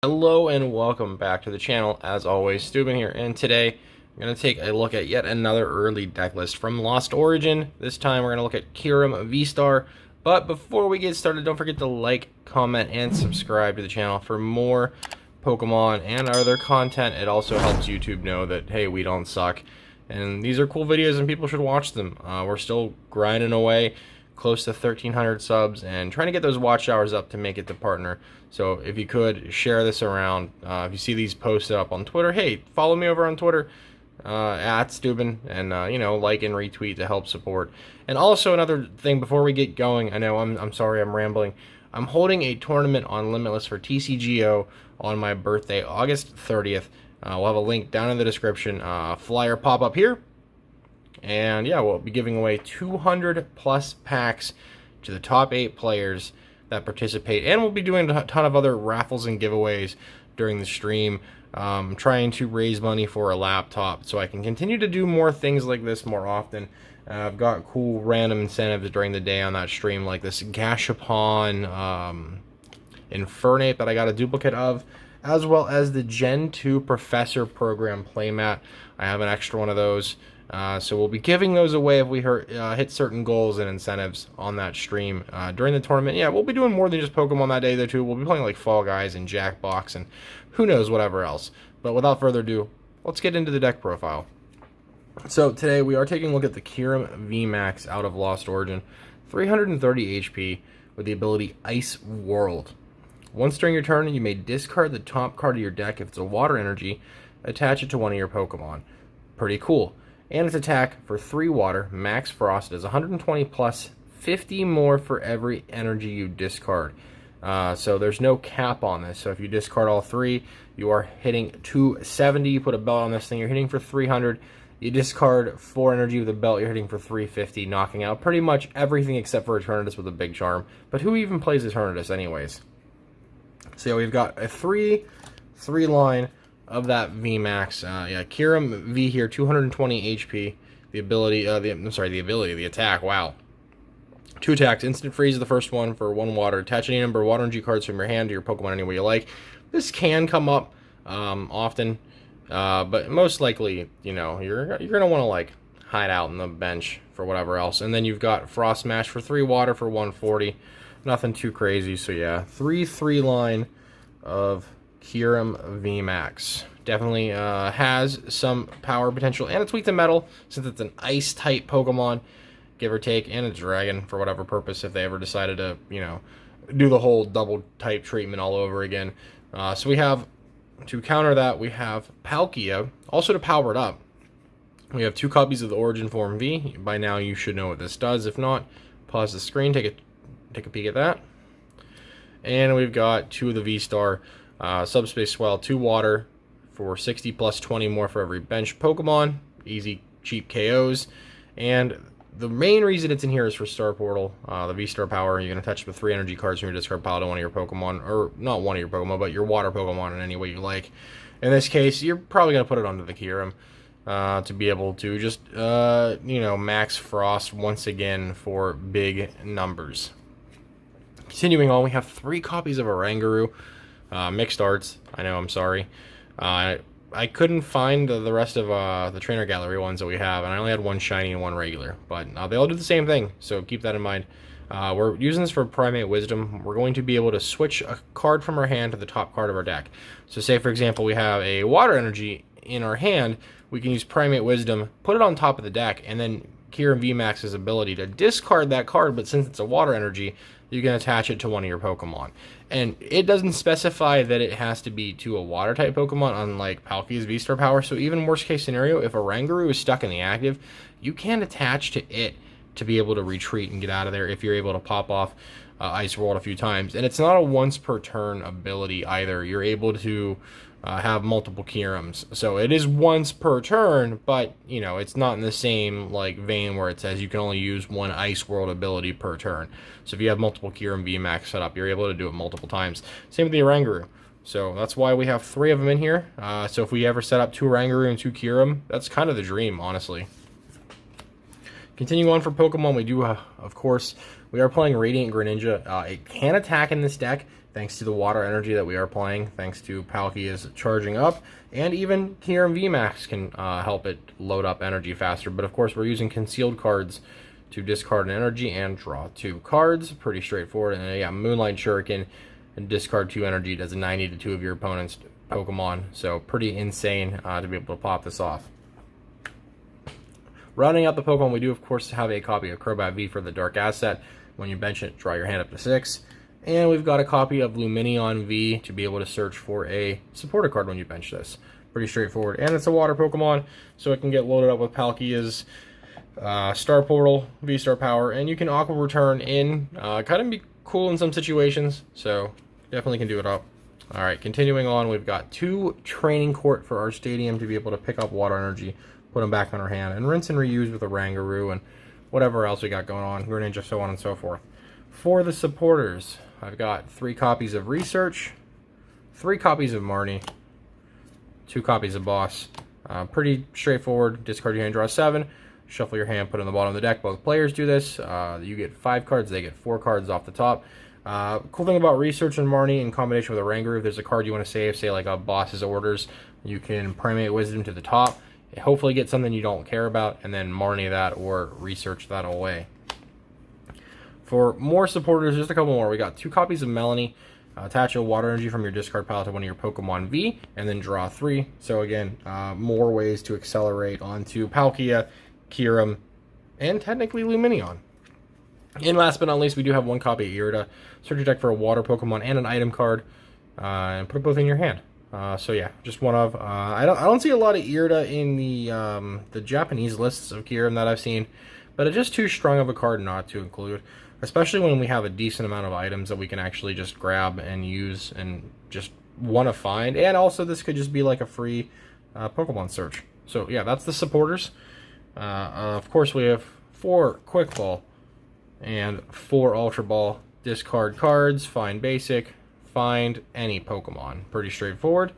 Hello and welcome back to the channel. As always, Steuben here, and today I'm going to take a look at yet another early deck list from Lost Origin. This time we're going to look at Kyurem V-Star, but before we get started, don't forget to like, comment, and subscribe to the channel for more Pokemon and other content. It also helps YouTube know that, hey, we don't suck, and these are cool videos and people should watch them. We're still grinding away, close to 1,300 subs, and trying to get those watch hours up to make it to partner. So if you could share this around, if you see these posted up on Twitter, hey, follow me over on Twitter at Steuben, and like and retweet to help support. And also another thing before we get going, I know I'm sorry I'm rambling. I'm holding a tournament on Limitless for TCGO on my birthday, August 30th. We'll have a link down in the description. Flyer pop up here. And yeah, we'll be giving away 200 plus packs to the top 8 players that participate, and we'll be doing a ton of other raffles and giveaways during the stream, trying to raise money for a laptop so I can continue to do more things like this more often. I've got cool random incentives during the day on that stream, like this Gashapon Infernape that I got a duplicate of, as well as the Gen 2 Professor Program playmat. I have an extra one of those. So we'll be giving those away if we hit certain goals and incentives on that stream during the tournament. Yeah, we'll be doing more than just Pokemon that day, though, too. We'll be playing like Fall Guys and Jackbox and who knows whatever else. But without further ado, let's get into the deck profile. So today we are taking a look at the Kyurem VMAX out of Lost Origin. 330 HP with the ability Ice World. Once during your turn, you may discard the top card of your deck. If it's a water energy, attach it to one of your Pokemon. Pretty cool. And its attack for 3 water, max frost, is 120 plus 50 more for every energy you discard. So there's no cap on this. So if you discard all 3, you are hitting 270. You put a belt on this thing, you're hitting for 300. You discard 4 energy with a belt, you're hitting for 350, knocking out pretty much everything except for Eternatus with a big charm. But who even plays Eternatus anyways? So yeah, we've got a 3 line of that VMAX. Yeah, Kyurem V here, 220 HP. The ability, the attack, wow. 2 attacks, instant freeze is the first one for 1 water. Attach any number of water energy cards from your hand to your Pokemon any way you like. This can come up often, but most likely, you're gonna want to like hide out on the bench for whatever else. And then you've got Frost Smash for 3 water for 140. Nothing too crazy. So yeah, 3 line of Kyurem VMAX. Definitely has some power potential, and it's weak to metal since it's an ice type Pokemon, give or take, and a dragon for whatever purpose if they ever decided to, do the whole double type treatment all over again. So we have, to counter that, we have Palkia. Also to power it up, we have 2 copies of the Origin Form V. By now you should know what this does. If not, pause the screen, take a peek at that. And we've got 2 of the V-Star. Subspace Swell, 2 water for 60 plus 20 more for every bench Pokemon. Easy, cheap KOs. And the main reason it's in here is for Star Portal. The V-Star power, you're going to touch the 3 energy cards from your discard pile to one of your Pokemon. Or, not one of your Pokemon, but your water Pokemon in any way you like. In this case, you're probably going to put it onto the Kyurem to be able to just, max Frost once again for big numbers. Continuing on, we have 3 copies of Oranguru. Mixed arts, I know, I'm sorry. I couldn't find the rest of the trainer gallery ones that we have, and I only had 1 shiny and 1 regular, but they all do the same thing, so keep that in mind. We're using this for Primate Wisdom. We're going to be able to switch a card from our hand to the top card of our deck. So say, for example, we have a water energy in our hand, we can use Primate Wisdom, put it on top of the deck, and then Kyurem VMAX's ability to discard that card, but since it's a water energy, you can attach it to one of your Pokemon. And it doesn't specify that it has to be to a water type Pokemon, unlike Palkia's V-Star power. So even worst case scenario, if a Oranguru is stuck in the active, you can attach to it to be able to retreat and get out of there if you're able to pop off Ice World a few times. And it's not a once per turn ability either. You're able to have multiple Kyurems. So it is once per turn, but, it's not in the same, vein where it says you can only use 1 Ice World ability per turn. So if you have multiple Kyurem VMAX set up, you're able to do it multiple times. Same with the Oranguru. So that's why we have 3 of them in here. So if we ever set up 2 Oranguru and 2 Kyurem, that's kind of the dream, honestly. Continuing on for Pokemon, we do, of course, we are playing Radiant Greninja. It can attack in this deck. thanks to the water energy that we are playing, thanks to Palkia's charging up, and even Kyurem VMAX can help it load up energy faster. But of course, we're using concealed cards to discard an energy and draw 2 cards. Pretty straightforward. And yeah, Moonlight Shuriken and discard 2 energy does a 90 to 2 of your opponent's Pokemon. So pretty insane to be able to pop this off. Rounding out the Pokemon, we do of course have a copy of Crobat V for the Dark Asset. When you bench it, draw your hand up to 6. And we've got a copy of Lumineon V to be able to search for a supporter card when you bench this. Pretty straightforward. And it's a water Pokemon, so it can get loaded up with Palkia's Star Portal, V-Star Power, and you can Aqua Return in. Kind of be cool in some situations, so definitely can do it up. Alright, continuing on, we've got 2 Training Court for our stadium to be able to pick up water energy, put them back on our hand, and rinse and reuse with a Rangaroo and whatever else we got going on, Greninja, so on and so forth. For the supporters, I've got 3 copies of Research, 3 copies of Marnie, 2 copies of Boss. Pretty straightforward. Discard your hand, draw 7. Shuffle your hand, put it on the bottom of the deck. Both players do this. You get 5 cards, they get 4 cards off the top. Cool thing about Research and Marnie in combination with a Rangaroo, if there's a card you want to save, say like a Boss's Orders, you can Primate Wisdom to the top. Hopefully get something you don't care about, and then Marnie that or Research that away. For more supporters, just a couple more. We got 2 copies of Melanie. Attach a water energy from your discard pile to one of your Pokemon V, and then draw 3. So again, more ways to accelerate onto Palkia, Kyurem, and technically Lumineon. And last but not least, we do have 1 copy of Irida. Search your deck for a water Pokemon and an item card, and put both in your hand. So yeah, just one of. I don't see a lot of Irida in the Japanese lists of Kyurem that I've seen, but it's just too strong of a card not to include, especially when we have a decent amount of items that we can actually just grab and use and just want to find. And also, this could just be like a free Pokemon search. So yeah, that's the supporters. Of course, we have 4 Quick Ball and 4 Ultra Ball. Discard cards, find basic, find any Pokemon. Pretty straightforward.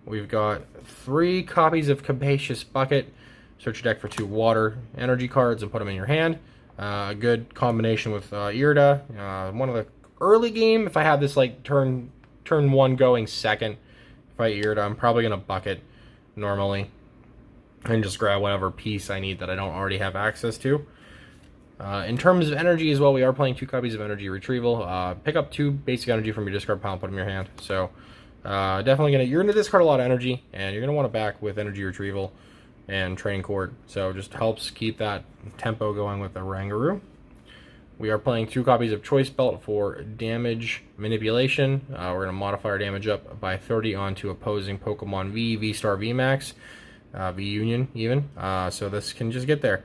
We've got 3 copies of Capacious Bucket. Search your deck for 2 water energy cards and put them in your hand. A good combination with Irida. One of the early game, if I have this like turn 1 going second, if I Irida, I'm probably going to bucket normally and just grab whatever piece I need that I don't already have access to. In terms of energy as well, we are playing 2 copies of Energy Retrieval. Pick up 2 basic energy from your discard pile and put them in your hand. So definitely you're gonna discard a lot of energy, and you're gonna want to back with Energy Retrieval and Training Court. So just helps keep that tempo going with the Rangaroo. We are playing 2 copies of Choice Belt for damage manipulation. We're gonna modify our damage up by 30 onto opposing Pokemon V, V-Star, VMAX, V-Union even. So this can just get there.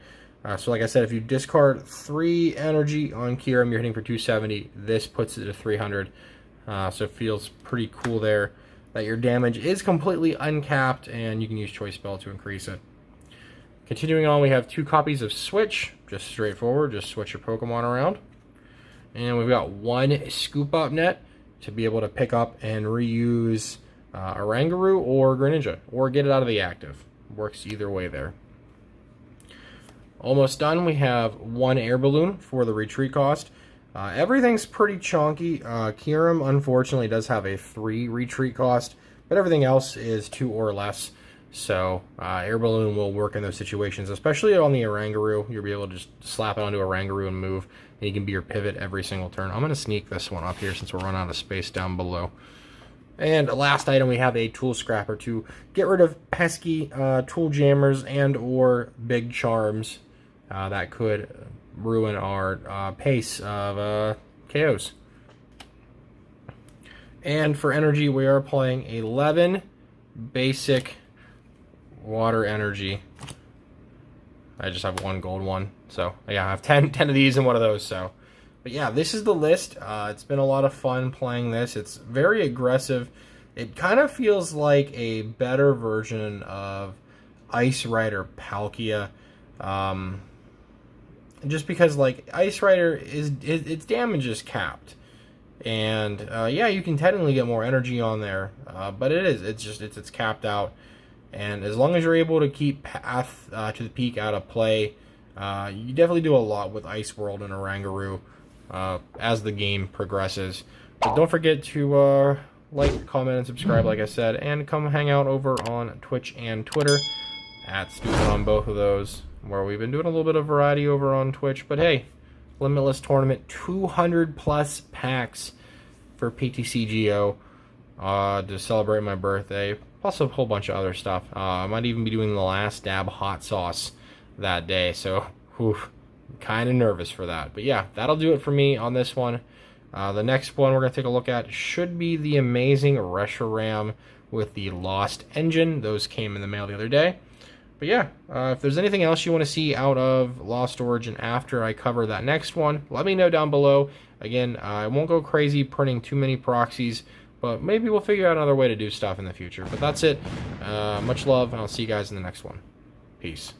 So like I said, if you discard 3 energy on Kyurem, you're hitting for 270. This puts it to 300. So it feels pretty cool there that your damage is completely uncapped, and you can use Choice Belt to increase it. Continuing on, we have 2 copies of Switch. Just straightforward, just switch your Pokemon around. And we've got 1 Scoop Up Net to be able to pick up and reuse a Rangaroo or Greninja, or get it out of the active. Works either way there. Almost done. We have 1 Air Balloon for the retreat cost. Everything's pretty chunky. Kyurem, unfortunately, does have a 3 retreat cost, but everything else is 2 or less. So Air Balloon will work in those situations, especially on the Rangaroo. You'll be able to just slap it onto a Rangaroo and move, and you can be your pivot every single turn. I'm going to sneak this one up here since we're running out of space down below. And last item, we have a Tool Scrapper to get rid of pesky Tool Jammers and or Big Charms that could ruin our pace of KOs. And for energy, we are playing 11 basic water energy. I just have 1 gold one. So yeah, I have 10 of these and 1 of those. So, but yeah, this is the list. It's been a lot of fun playing this. It's very aggressive. It kind of feels like a better version of Ice Rider Palkia. Just because like Ice Rider its damage is capped, and yeah, you can technically get more energy on there, but it's capped out, and as long as you're able to keep Path to the Peak out of play, you definitely do a lot with Ice World and Rangaroo as the game progresses. But don't forget to like, comment, and subscribe, like I said, and come hang out over on Twitch and Twitter at Stupid on both of those, where we've been doing a little bit of variety over on Twitch. But hey, Limitless Tournament, 200 plus packs for PTCGO to celebrate my birthday, plus a whole bunch of other stuff. I might even be doing the last dab hot sauce that day, so kind of nervous for that. But yeah, that'll do it for me on this one. The next one we're going to take a look at should be the amazing Reshiram with the Lost Engine. Those came in the mail the other day. But yeah, if there's anything else you want to see out of Lost Origin after I cover that next one, let me know down below. Again, I won't go crazy printing too many proxies, but maybe we'll figure out another way to do stuff in the future. But that's it. Much love, and I'll see you guys in the next one. Peace.